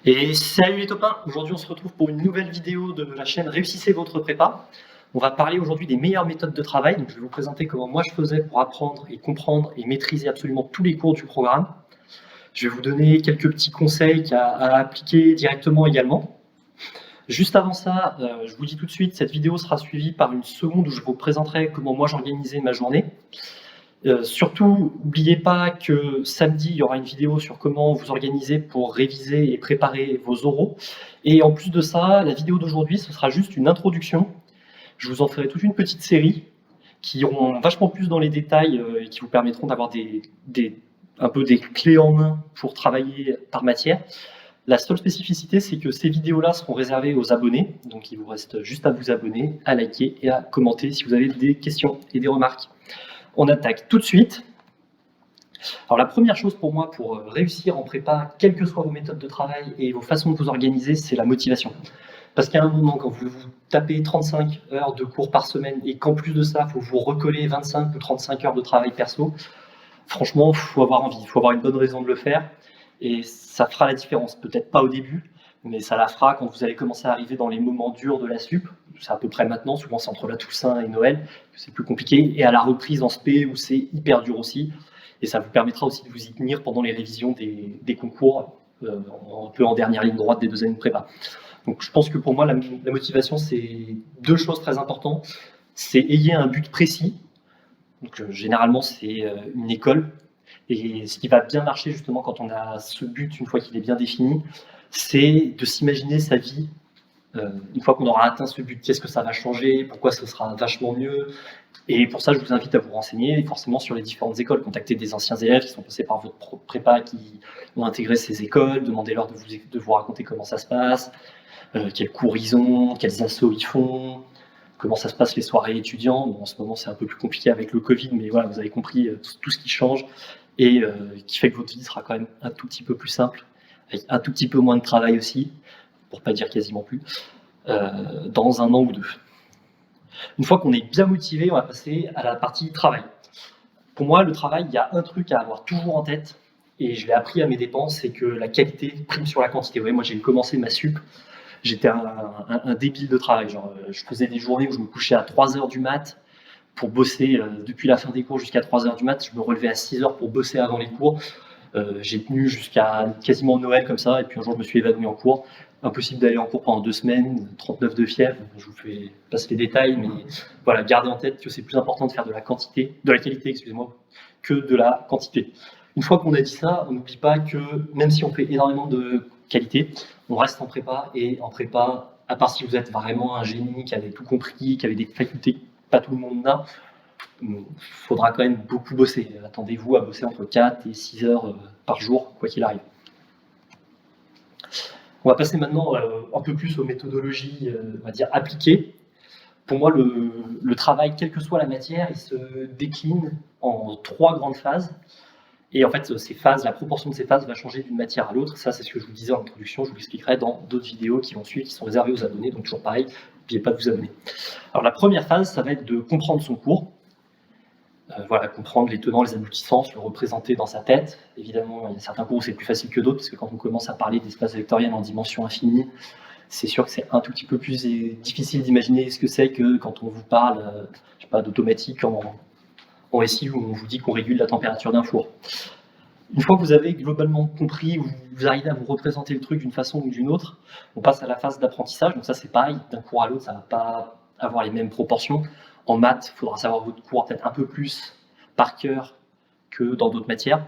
Et salut les copains, aujourd'hui on se retrouve pour une nouvelle vidéo de la chaîne Réussissez votre prépa. On va parler aujourd'hui des meilleures méthodes de travail. Donc je vais vous présenter comment moi je faisais pour apprendre et comprendre et maîtriser absolument tous les cours du programme. Je vais vous donner quelques petits conseils à appliquer directement également. Juste avant ça, je vous dis tout de suite, cette vidéo sera suivie par une seconde où je vous présenterai comment moi j'organisais ma journée. Surtout, n'oubliez pas que samedi, il y aura une vidéo sur comment vous organiser pour réviser et préparer vos oraux. Et en plus de ça, la vidéo d'aujourd'hui, ce sera juste une introduction. Je vous en ferai toute une petite série qui iront vachement plus dans les détails et qui vous permettront d'avoir un peu des clés en main pour travailler par matière. La seule spécificité, c'est que ces vidéos-là seront réservées aux abonnés. Donc il vous reste juste à vous abonner, à liker et à commenter si vous avez des questions et des remarques. On attaque tout de suite. Alors la première chose pour moi, pour réussir en prépa, quelles que soient vos méthodes de travail et vos façons de vous organiser, c'est la motivation. Parce qu'à un moment, quand vous tapez 35 heures de cours par semaine et qu'en plus de ça, il faut vous recoller 25 ou 35 heures de travail perso, franchement, il faut avoir envie, il faut avoir une bonne raison de le faire. Et ça fera la différence, peut-être pas au début, mais ça la fera quand vous allez commencer à arriver dans les moments durs de la sup. C'est à peu près maintenant, souvent c'est entre la Toussaint et Noël, que c'est plus compliqué, et à la reprise en spé où c'est hyper dur aussi. Et ça vous permettra aussi de vous y tenir pendant les révisions des concours, un peu en dernière ligne droite des 2 années de prépa. Donc je pense que pour moi, la motivation, c'est 2 choses très importantes. C'est ayez un but précis. Donc généralement, c'est une école. Et ce qui va bien marcher justement quand on a ce but, une fois qu'il est bien défini, c'est de s'imaginer sa vie une fois qu'on aura atteint ce but. Qu'est-ce que ça va changer? Pourquoi ce sera vachement mieux? Et pour ça, je vous invite à vous renseigner forcément sur les différentes écoles. Contactez des anciens élèves qui sont passés par votre prépa, qui ont intégré ces écoles. Demandez-leur de vous raconter comment ça se passe, quels cours ils ont, quels assos ils font, comment ça se passe les soirées étudiants. Bon, en ce moment, c'est un peu plus compliqué avec le Covid, mais voilà, vous avez compris tout ce qui change et qui fait que votre vie sera quand même un tout petit peu plus simple, avec un tout petit peu moins de travail aussi, pour pas dire quasiment plus, dans 1 an ou 2. Une fois qu'on est bien motivé, on va passer à la partie travail. Pour moi, le travail, il y a un truc à avoir toujours en tête, et je l'ai appris à mes dépens, c'est que la qualité prime sur la quantité. Ouais, moi, j'ai commencé ma sup, j'étais un débile de travail. Genre, je faisais des journées où je me couchais à 3h du mat pour bosser depuis la fin des cours jusqu'à 3h du mat. Je me relevais à 6h pour bosser avant les cours. J'ai tenu jusqu'à quasiment Noël comme ça, et puis un jour je me suis évanoui en cours. Impossible d'aller en cours pendant 2 semaines, 39 de fièvre, je vous fais passer les détails, mais voilà, gardez en tête que c'est plus important de faire de la qualité, excusez-moi, que de la quantité. Une fois qu'on a dit ça, on n'oublie pas que même si on fait énormément de qualité, on reste en prépa, et en prépa, à part si vous êtes vraiment un génie qui avait tout compris, qui avait des facultés que pas tout le monde n'a, il faudra quand même beaucoup bosser. Attendez-vous à bosser entre 4 et 6 heures par jour, quoi qu'il arrive. On va passer maintenant un peu plus aux méthodologies, on va dire, appliquées. Pour moi, le travail, quelle que soit la matière, il se décline en 3 grandes phases. Et en fait, ces phases, la proportion de ces phases va changer d'une matière à l'autre. Ça, c'est ce que je vous disais en introduction. Je vous l'expliquerai dans d'autres vidéos qui vont suivre, qui sont réservées aux abonnés. Donc toujours pareil, n'oubliez pas de vous abonner. Alors la première phase, ça va être de comprendre son cours. Voilà, comprendre les tenants, les aboutissants, se le représenter dans sa tête. Évidemment, il y a certains cours où c'est plus facile que d'autres, parce que quand on commence à parler d'espace vectoriel en dimension infinie, c'est sûr que c'est un tout petit peu plus difficile d'imaginer ce que c'est que quand on vous parle, je sais pas, d'automatique en SI, où on vous dit qu'on régule la température d'un four. Une fois que vous avez globalement compris, ou vous arrivez à vous représenter le truc d'une façon ou d'une autre, on passe à la phase d'apprentissage. Donc ça, c'est pareil, d'un cours à l'autre, ça ne va pas avoir les mêmes proportions. En maths, il faudra savoir votre cours peut-être un peu plus par cœur que dans d'autres matières.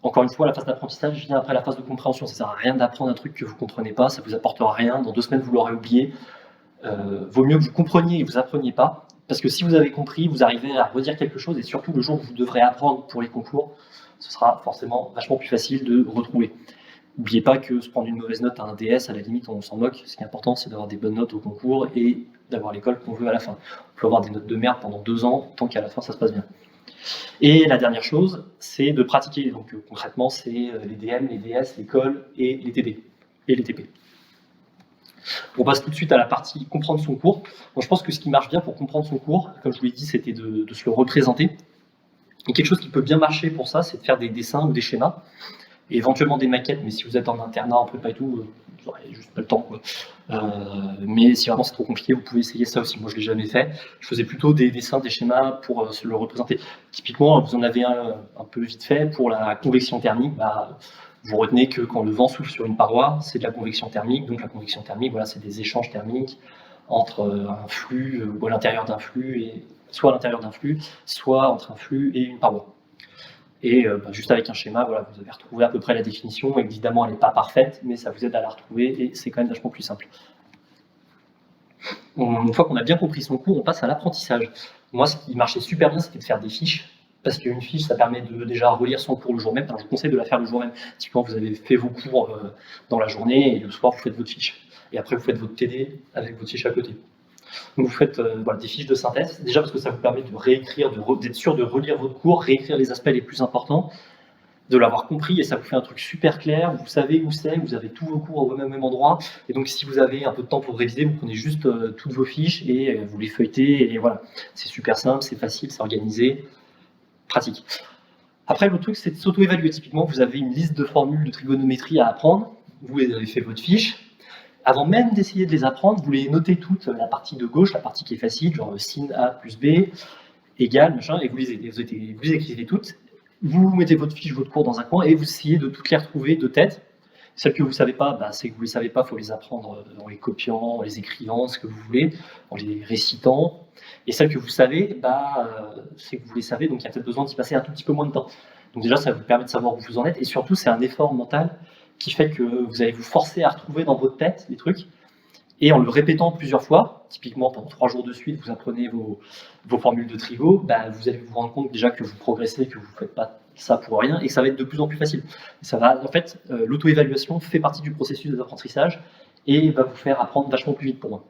Encore une fois, la phase d'apprentissage vient après la phase de compréhension. Ça ne sert à rien d'apprendre un truc que vous ne comprenez pas, ça ne vous apportera rien. Dans 2 semaines, vous l'aurez oublié. Vaut mieux que vous compreniez et que vous n'appreniez pas. Parce que si vous avez compris, vous arrivez à redire quelque chose, et surtout le jour où vous devrez apprendre pour les concours, ce sera forcément vachement plus facile de retrouver. N'oubliez pas que se prendre une mauvaise note à un DS, à la limite, on s'en moque. Ce qui est important, c'est d'avoir des bonnes notes au concours et d'avoir l'école qu'on veut à la fin. On peut avoir des notes de merde pendant 2 ans, tant qu'à la fin, ça se passe bien. Et la dernière chose, c'est de pratiquer. Donc concrètement, c'est les DM, les DS, l'école et les TD et les TP. On passe tout de suite à la partie comprendre son cours. Bon, je pense que ce qui marche bien pour comprendre son cours, comme je vous l'ai dit, c'était de se le représenter. Et quelque chose qui peut bien marcher pour ça, c'est de faire des dessins ou des schémas. et éventuellement des maquettes, mais si vous êtes en internat, en prépa et tout, vous n'aurez juste pas le temps, quoi. Mais si vraiment c'est trop compliqué, vous pouvez essayer ça aussi. Moi, je l'ai jamais fait. Je faisais plutôt des dessins, des schémas pour se le représenter. Typiquement, vous en avez un peu vite fait pour la convection thermique. Vous retenez que quand le vent souffle sur une paroi, c'est de la convection thermique. Donc la convection thermique, voilà, c'est des échanges thermiques entre un flux ou à l'intérieur d'un flux, soit à l'intérieur d'un flux, soit entre un flux et une paroi. Et juste avec un schéma, voilà, vous avez retrouvé à peu près la définition. Évidemment, elle n'est pas parfaite, mais ça vous aide à la retrouver et c'est quand même vachement plus simple. Une fois qu'on a bien compris son cours, on passe à l'apprentissage. Moi, ce qui marchait super bien, c'était de faire des fiches, parce qu'une fiche, ça permet de déjà relire son cours le jour même. Alors, je vous conseille de la faire le jour même. Typiquement, vous avez fait vos cours dans la journée, et le soir, vous faites votre fiche. Et après, vous faites votre TD avec votre fiche à côté. Donc, vous faites des fiches de synthèse, déjà parce que ça vous permet de réécrire, d'être sûr de relire votre cours, réécrire les aspects les plus importants, de l'avoir compris, et ça vous fait un truc super clair, vous savez où c'est, vous avez tous vos cours au même endroit, et donc si vous avez un peu de temps pour réviser, vous prenez juste toutes vos fiches et vous les feuilletez, et voilà. C'est super simple, c'est facile, c'est organisé, pratique. Après, l'autre truc, c'est de s'auto-évaluer. Typiquement, vous avez une liste de formules de trigonométrie à apprendre, vous avez fait votre fiche. Avant même d'essayer de les apprendre, vous les notez toutes, la partie de gauche, la partie qui est facile, genre sin A plus B, égale, machin, et vous les écrivez toutes. Vous mettez votre fiche, votre cours dans un coin, et vous essayez de toutes les retrouver de tête. Celles que vous ne savez pas, c'est que vous ne les savez pas, il faut les apprendre en les copiant, en les écrivant, ce que vous voulez, en les récitant. Et celles que vous savez, c'est que vous les savez, donc il y a peut-être besoin d'y passer un tout petit peu moins de temps. Donc déjà, ça vous permet de savoir où vous en êtes, et surtout, c'est un effort mental qui fait que vous allez vous forcer à retrouver dans votre tête les trucs, et en le répétant plusieurs fois, typiquement pendant 3 jours de suite, vous apprenez vos formules de trigo, vous allez vous rendre compte déjà que vous progressez, que vous ne faites pas ça pour rien, et que ça va être de plus en plus facile. En fait, l'auto-évaluation fait partie du processus d'apprentissage, et va vous faire apprendre vachement plus vite pour moi.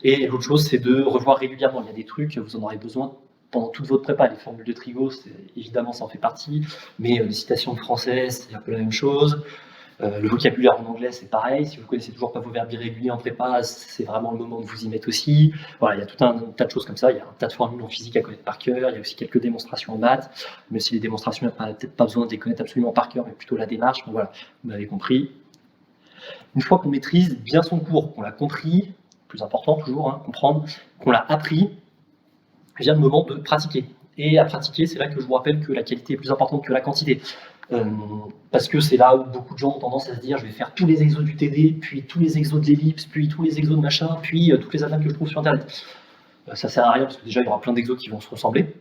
Et l'autre chose, c'est de revoir régulièrement. Il y a des trucs, vous en aurez besoin pendant toute votre prépa. Les formules de trigo, évidemment, ça en fait partie, mais les citations de français, c'est un peu la même chose. Le vocabulaire en anglais, c'est pareil. Si vous ne connaissez toujours pas vos verbes irréguliers en prépa, c'est vraiment le moment de vous y mettre aussi. Voilà, il y a tout un tas de choses comme ça. Il y a un tas de formules en physique à connaître par cœur. Il y a aussi quelques démonstrations en maths. Même si les démonstrations, il n'y a peut-être pas besoin de les connaître absolument par cœur, mais plutôt la démarche. Bon, voilà, vous m'avez compris. Une fois qu'on maîtrise bien son cours, qu'on l'a compris, plus important toujours, comprendre, qu'on l'a appris, vient le moment de pratiquer. Et à pratiquer, c'est là que je vous rappelle que la qualité est plus importante que la quantité. Parce que c'est là où beaucoup de gens ont tendance à se dire je vais faire tous les exos du TD, puis tous les exos de l'ellipse, puis tous les exos de machin, puis toutes les attaques que je trouve sur internet. Ça sert à rien parce que déjà il y aura plein d'exos qui vont se ressembler.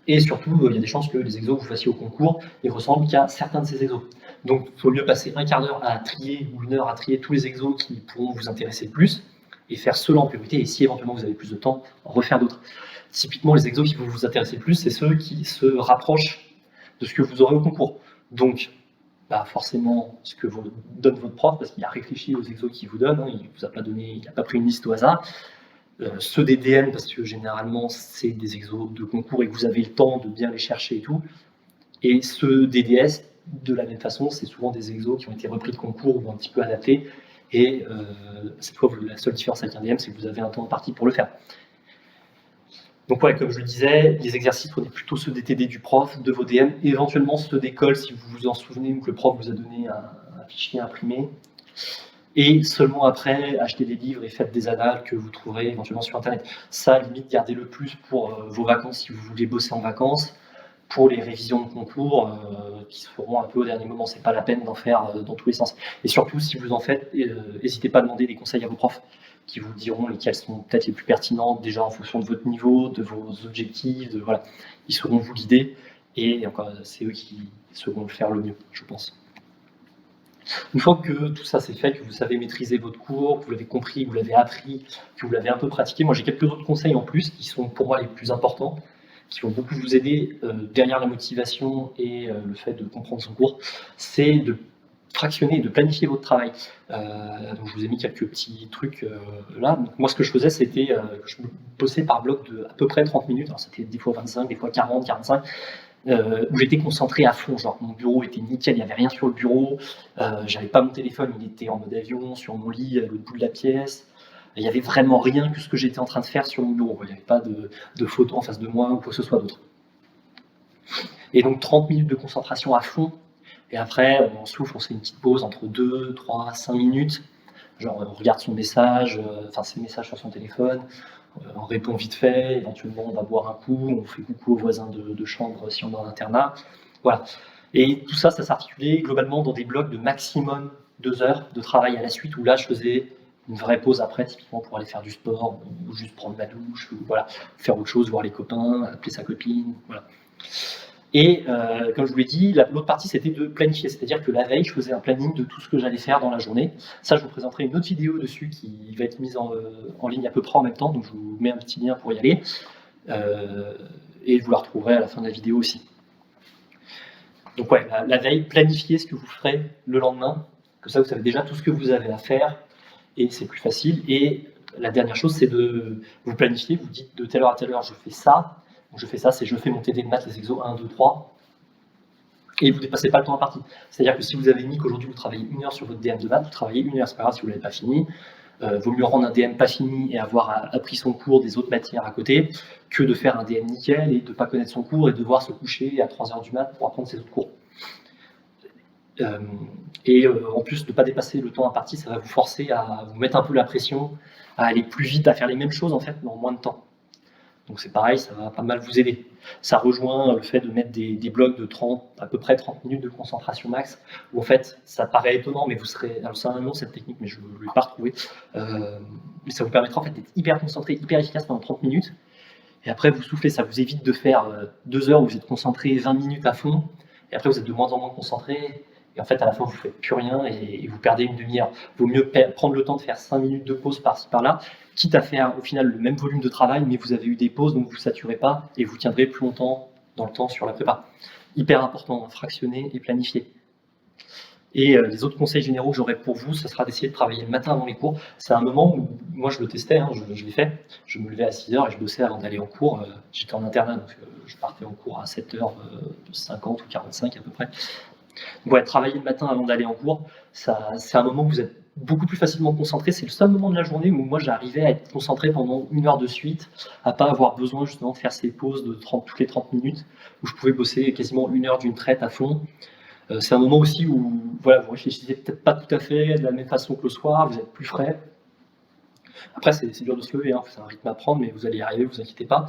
Et surtout, il y a des chances que les exos que vous fassiez au concours, ils ressemblent qu'à certains de ces exos. Donc il faut mieux passer un quart d'heure à trier ou 1 heure à trier tous les exos qui pourront vous intéresser le plus, et faire ceux-là en priorité, et si éventuellement vous avez plus de temps, en refaire d'autres. Typiquement, les exos qui vont vous intéresser le plus, c'est ceux qui se rapprochent de ce que vous aurez au concours. Donc, forcément, ce que vous donne votre prof, parce qu'il a réfléchi aux exos qu'il vous donne, il ne vous a pas donné, il n'a pas pris une liste au hasard. Ceux des DM, parce que généralement, c'est des exos de concours et que vous avez le temps de bien les chercher et tout. Et ceux des DS, de la même façon, c'est souvent des exos qui ont été repris de concours ou un petit peu adaptés. Et cette fois, la seule différence avec un DM, c'est que vous avez un temps imparti pour le faire. Donc voilà, comme je le disais, les exercices, prenez plutôt ceux des TD du prof, de vos DM, et éventuellement ceux d'école si vous vous en souvenez ou que le prof vous a donné un fichier imprimé. Et seulement après, achetez des livres et faites des annales que vous trouverez éventuellement sur Internet. Ça, limite, gardez-le plus pour vos vacances si vous voulez bosser en vacances. Pour les révisions de concours qui se feront un peu au dernier moment, c'est pas la peine d'en faire dans tous les sens. Et surtout, si vous en faites, n'hésitez pas à demander des conseils à vos profs qui vous diront lesquelles sont peut-être les plus pertinentes, déjà en fonction de votre niveau, de vos objectifs, voilà. Ils sauront vous guider, et encore, c'est eux qui sauront le faire le mieux, je pense. Une fois que tout ça c'est fait, que vous savez maîtriser votre cours, que vous l'avez compris, que vous l'avez appris, que vous l'avez un peu pratiqué, moi j'ai quelques autres conseils en plus qui sont pour moi les plus importants, qui vont beaucoup vous aider derrière la motivation et le fait de comprendre son cours, c'est de fractionner et de planifier votre travail. Donc je vous ai mis quelques petits trucs là. Donc moi ce que je faisais, c'était que je bossais par bloc de à peu près 30 minutes, alors c'était des fois 25, des fois 40, 45, où j'étais concentré à fond, genre mon bureau était nickel, il n'y avait rien sur le bureau, j'avais pas mon téléphone, il était en mode avion, sur mon lit, à l'autre bout de la pièce. Il n'y avait vraiment rien que ce que j'étais en train de faire sur mon bureau. Il n'y avait pas de photos en face de moi ou quoi que ce soit d'autre. Et donc 30 minutes de concentration à fond, Et après, on souffle, on se fait une petite pause entre 2, 3, 5 minutes. Genre, on regarde son message, ses messages sur son téléphone, on répond vite fait, éventuellement on va boire un coup, on fait coucou aux voisins de chambre si on est en internat. Voilà. Et tout ça, ça s'articulait globalement dans des blocs de maximum 2 heures de travail à la suite, où là, je faisais une vraie pause après, typiquement pour aller faire du sport, ou juste prendre ma douche, ou voilà, faire autre chose, voir les copains, appeler sa copine, voilà. Et comme je vous l'ai dit, l'autre partie, c'était de planifier, c'est-à-dire que la veille, je faisais un planning de tout ce que j'allais faire dans la journée. Ça, je vous présenterai une autre vidéo dessus qui va être mise en ligne à peu près en même temps, donc je vous mets un petit lien pour y aller, et vous la retrouverez à la fin de la vidéo aussi. Donc ouais, la veille, planifiez ce que vous ferez le lendemain, comme ça vous savez déjà tout ce que vous avez à faire, et c'est plus facile. Et la dernière chose, c'est de vous planifier, vous dites de telle heure à telle heure, je fais ça. Donc je fais ça, c'est je fais mon TD de maths, les exos 1, 2, 3, et vous ne dépassez pas le temps imparti. C'est-à-dire que si vous avez mis qu'aujourd'hui vous travaillez 1 heure sur votre DM de maths, vous travaillez 1 heure, c'est pas grave si vous ne l'avez pas fini. Vaut mieux rendre un DM pas fini et avoir appris son cours des autres matières à côté, que de faire un DM nickel et de ne pas connaître son cours et de devoir se coucher à 3 heures du mat pour apprendre ses autres cours. En plus, de ne pas dépasser le temps imparti, ça va vous forcer à vous mettre un peu la pression, à aller plus vite, à faire les mêmes choses en fait, mais en moins de temps. Donc c'est pareil, ça va pas mal vous aider. Ça rejoint le fait de mettre des blocs de 30, à peu près 30 minutes de concentration max, où en fait, ça paraît étonnant, mais vous serez... Alors c'est un nom cette technique, mais je ne l'ai pas retrouvé. Mais ça vous permettra en fait d'être hyper concentré, hyper efficace pendant 30 minutes. Et après, vous soufflez, ça vous évite de faire 2 heures où vous êtes concentré 20 minutes à fond, et après vous êtes de moins en moins concentré, et en fait à la fin vous ne faites plus rien, et vous perdez une demi-heure. Il vaut mieux prendre le temps de faire 5 minutes de pause par-ci par-là, quitte à faire au final le même volume de travail, mais vous avez eu des pauses, donc vous ne saturez pas, et vous tiendrez plus longtemps dans le temps sur la prépa. Hyper important, fractionner et planifier. Et les autres conseils généraux que j'aurais pour vous, ce sera d'essayer de travailler le matin avant les cours. C'est un moment où, moi je le testais, hein, je l'ai fait, je me levais à 6h et je bossais avant d'aller en cours. J'étais en internat, donc je partais en cours à 7h50 ou 45 à peu près. Donc ouais, travailler le matin avant d'aller en cours, c'est un moment où vous êtes beaucoup plus facilement concentré. C'est le seul moment de la journée où moi j'arrivais à être concentré pendant 1 heure de suite, à pas avoir besoin justement de faire ces pauses de toutes les 30 minutes, où je pouvais bosser quasiment 1 heure d'une traite à fond. C'est un moment aussi où voilà, vous réfléchissez peut-être pas tout à fait de la même façon que le soir, vous êtes plus frais. Après, c'est dur de se lever, hein, c'est un rythme à prendre, mais vous allez y arriver, vous inquiétez pas.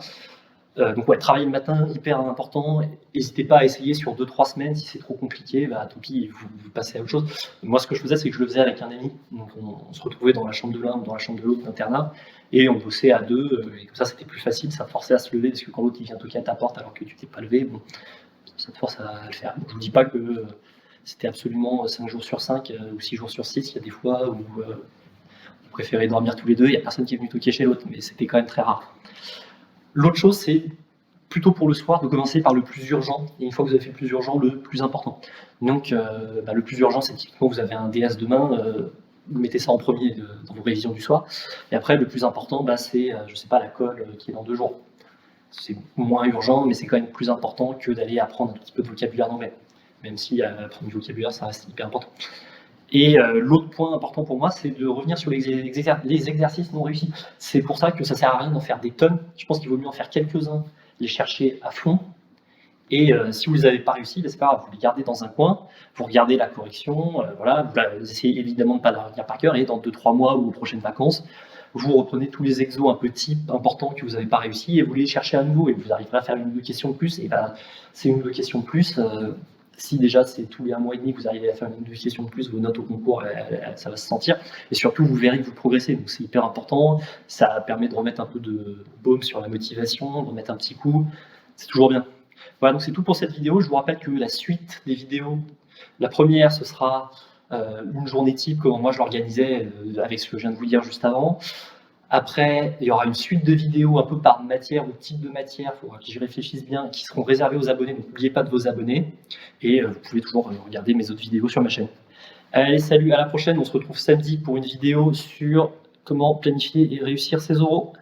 Donc ouais, travailler le matin, hyper important. N'hésitez pas à essayer sur 2-3 semaines. Si c'est trop compliqué, bah, tant pis, vous passez à autre chose. Moi, ce que je faisais, c'est que je le faisais avec un ami. Donc on se retrouvait dans la chambre de l'un ou dans la chambre de l'autre d'internat, et on bossait à deux, et comme ça c'était plus facile, ça forçait à se lever, parce que quand l'autre il vient toquer à ta porte alors que tu t'es pas levé, bon, ça te force à le faire. Je vous dis pas que c'était absolument 5 jours sur 5 ou 6 jours sur 6, il y a des fois où on préférait dormir tous les deux, il n'y a personne qui est venu toquer chez l'autre, mais c'était quand même très rare. L'autre chose, c'est plutôt pour le soir de commencer par le plus urgent, et une fois que vous avez fait le plus urgent, le plus important. Donc le plus urgent, c'est typiquement vous avez un DS demain, vous mettez ça en premier dans vos révisions du soir, et après le plus important, c'est, je sais pas, la colle qui est dans 2 jours. C'est moins urgent, mais c'est quand même plus important que d'aller apprendre un petit peu de vocabulaire d'anglais, même si apprendre du vocabulaire, ça reste hyper important. Et l'autre point important pour moi, c'est de revenir sur les exercices non réussis. C'est pour ça que ça sert à rien d'en faire des tonnes. Je pense qu'il vaut mieux en faire quelques-uns, les chercher à fond. Et si vous ne les avez pas réussi, c'est pas grave, vous les gardez dans un coin, vous regardez la correction, voilà, vous essayez évidemment de ne pas la retenir par cœur, et dans 2-3 mois ou aux prochaines vacances, vous reprenez tous les exos un peu type importants que vous n'avez pas réussi, et vous les cherchez à nouveau, et vous arriverez à faire 1 ou 2 questions de plus, et c'est 1 ou 2 questions de plus. Si déjà c'est tous les 1 mois et demi que vous arrivez à faire 1 ou 2 questions de plus, vos notes au concours, ça va se sentir. Et surtout, vous verrez que vous progressez. Donc c'est hyper important. Ça permet de remettre un peu de baume sur la motivation, de remettre un petit coup. C'est toujours bien. Voilà, donc c'est tout pour cette vidéo. Je vous rappelle que la suite des vidéos, la première, ce sera une journée type, comme moi je l'organisais avec ce que je viens de vous dire juste avant. Après, il y aura une suite de vidéos un peu par matière ou type de matière, il faudra que j'y réfléchisse bien, qui seront réservées aux abonnés, donc n'oubliez pas de vos abonner, et vous pouvez toujours regarder mes autres vidéos sur ma chaîne. Allez, salut, à la prochaine, on se retrouve samedi pour une vidéo sur comment planifier et réussir ses oraux.